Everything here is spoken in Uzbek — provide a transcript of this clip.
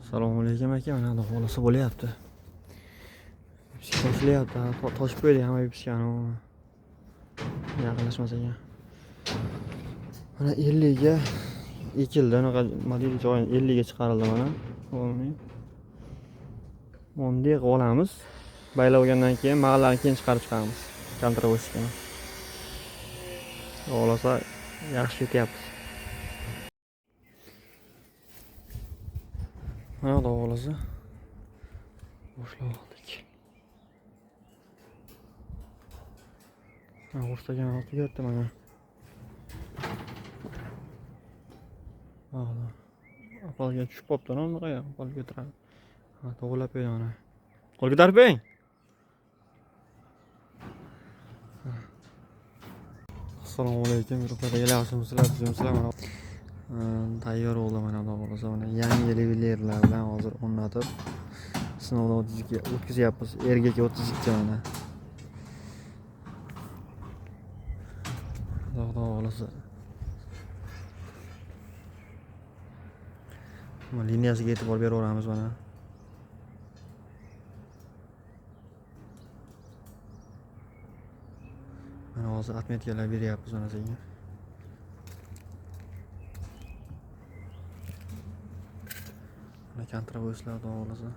Assalomu alaykum aka. Mana xolasi bo'lyapti. Toshlayapti. Toshib qo'ydi hamma pishgani. Yaqinlashmas ekan. Mana 50 ga ekildi. Anaqa model joy 50 ga chiqarildi mana. Bunday qilib olamiz. Baylab olgandan keyin mag'allarni keyin chiqarib chiqamiz. Kontravoskani. Xolasa yaxshi ketyapti. Mana xolasa boshlab oldik. O'rtagan olib ketdi mana. Mana. Aqalga tushib qopti, unaqa yo'q. Aqalga o'tiradi. Ha, to'g'rilab qo'ydi mana. Qo'l ko'tarib bering. Assalomu alaykum. Guruhda yaxshimisizlar? Bizlar mana tayyor bo'ldi mana xolasa mana yangi revelerlar bilan hozir o'rnatib sinovdan o'tkazyapmiz. Ergaga 32 mana. Xudo xolasa. Mana liniyasiga e'tibor beraveramiz mana. Mana hozir atmetkalar beryapmiz mana senga. Mana kontravoyslar xolasa.